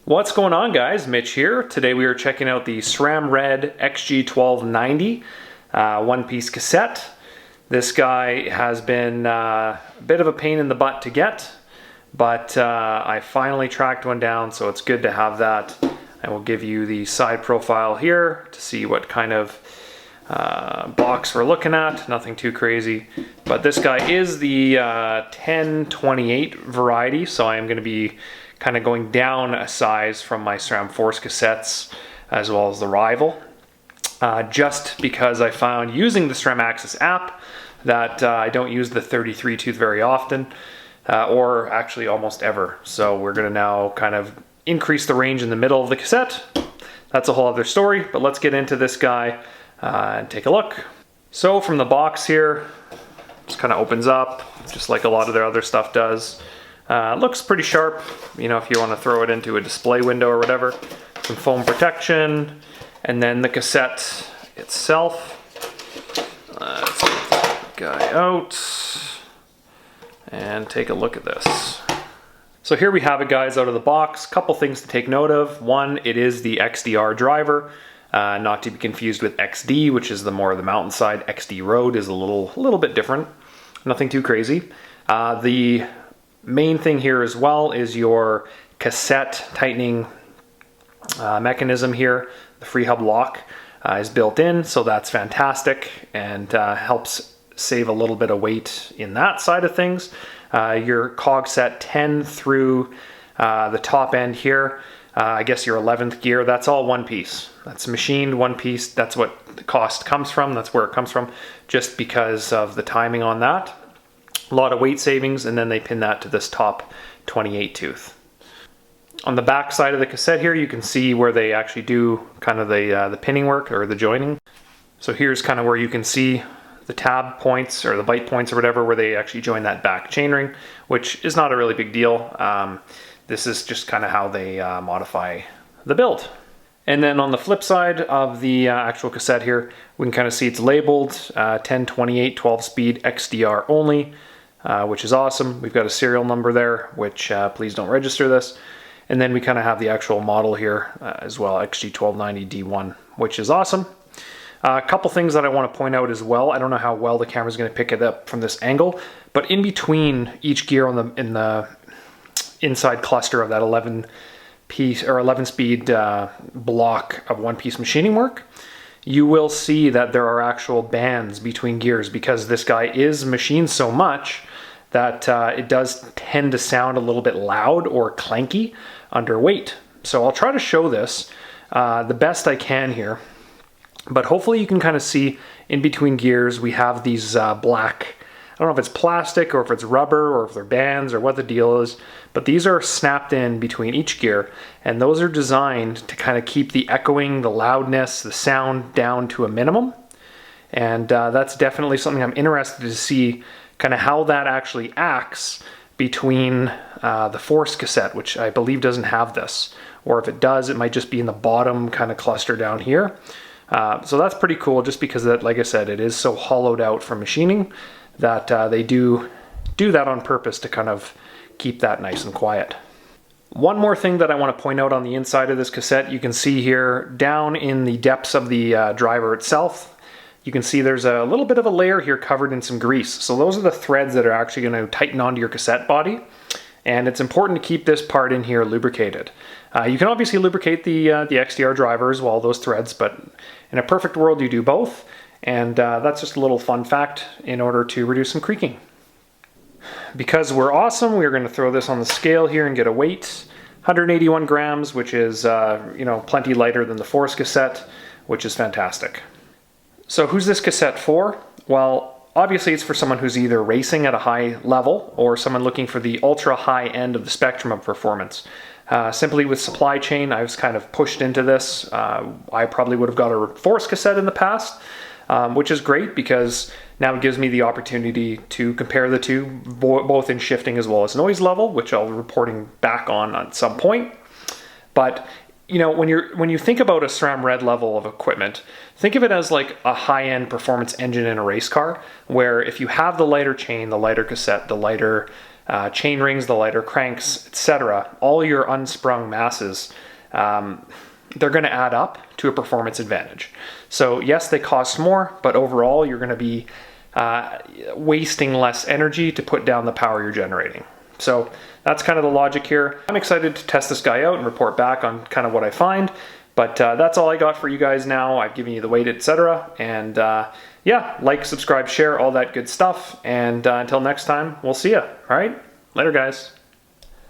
What's going on, guys? Mitch here. Today we are checking out the Sram Red XG-1290 one-piece cassette. This guy has been a bit of a pain in the butt to get, but I finally tracked one down, so it's good to have that. I will give you the side profile here to see what kind of box we're looking at. Nothing too crazy, but this guy is the 1028 variety, so I am going to be kind of going down a size from my SRAM Force cassettes as well as the rival, just because I found using the SRAM Access app that I don't use the 33 tooth very often, or actually almost ever. So we're going to now kind of increase the range in the middle of the cassette. That's a whole other story, but let's get into this guy and take a look. So from the box here, just kind of opens up just like a lot of their other stuff does. Looks pretty sharp, you know, if you want to throw it into a display window or whatever. Some foam protection, and then the cassette itself. Let's get this guy out and take a look at this. So here we have it, guys, out of the box. Couple things to take note of. One, it is the XDR driver, not to be confused with XD, which is the more the mountainside. XD Road is a little bit different. Nothing too crazy. The main thing here as well is your cassette tightening mechanism here. The free hub lock is built in, so that's fantastic and helps save a little bit of weight in that side of things. Your cog set 10 through the top end here, I guess your 11th gear, that's all one piece. That's machined one piece. That's what the cost comes from. That's where it comes from, just because of the timing on that. A lot of weight savings, and then they pin that to this top 28 tooth. On the back side of the cassette here, you can see where they actually do kind of the pinning work or the joining. So here's kind of where you can see the tab points or the bite points or whatever, where they actually join that back chainring, which is not a really big deal. This is just kind of how they modify the build. And then on the flip side of the actual cassette here, we can kind of see it's labeled 1028 12-speed XDR only, which is awesome. We've got a serial number there, which please don't register this. And then we kind of have the actual model here as well, XG-1290 D1, which is awesome. A couple things that I want to point out as well. I don't know how well the camera is going to pick it up from this angle, but in between each gear in the inside cluster of that 11-speed block of one-piece machining work, you will see that there are actual bands between gears, because this guy is machined so much that it does tend to sound a little bit loud or clanky under weight. So I'll try to show this the best I can here, but hopefully you can kind of see in between gears we have these black, I don't know if it's plastic or if it's rubber or if they're bands or what the deal is, but these are snapped in between each gear, and those are designed to kind of keep the echoing, the loudness, the sound down to a minimum. And that's definitely something I'm interested to see, kind of how that actually acts between the Force cassette, which I believe doesn't have this, or if it does, it might just be in the bottom kind of cluster down here. So that's pretty cool, just because that, like I said, it is so hollowed out from machining that they do that on purpose to kind of keep that nice and quiet. One more thing that I want to point out on the inside of this cassette, you can see here down in the depths of the driver itself, you can see there's a little bit of a layer here covered in some grease. So those are the threads that are actually going to tighten onto your cassette body, and it's important to keep this part in here lubricated. You can obviously lubricate the XDR driver as well, those threads, but in a perfect world you do both. And that's just a little fun fact in order to reduce some creaking. Because we're awesome, we're going to throw this on the scale here and get a weight. 181 grams, which is you know, plenty lighter than the Force cassette, which is fantastic. So who's this cassette for? Well, obviously it's for someone who's either racing at a high level or someone looking for the ultra high end of the spectrum of performance. Simply with supply chain, I was kind of pushed into this. I probably would have got a Force cassette in the past, which is great because now it gives me the opportunity to compare the two, both in shifting as well as noise level, which I'll be reporting back on at some point. But you know, when you think about a SRAM Red level of equipment, think of it as like a high-end performance engine in a race car, where if you have the lighter chain, the lighter cassette, the lighter chain rings, the lighter cranks, etc., all your unsprung masses, they're going to add up to a performance advantage. So yes, they cost more, but overall you're going to be wasting less energy to put down the power you're generating. So that's kind of the logic here. I'm excited to test this guy out and report back on kind of what I find. But that's all I got for you guys now. I've given you the weight, etc. And yeah, like, subscribe, share, all that good stuff. And until next time, we'll see ya. All right, later, guys.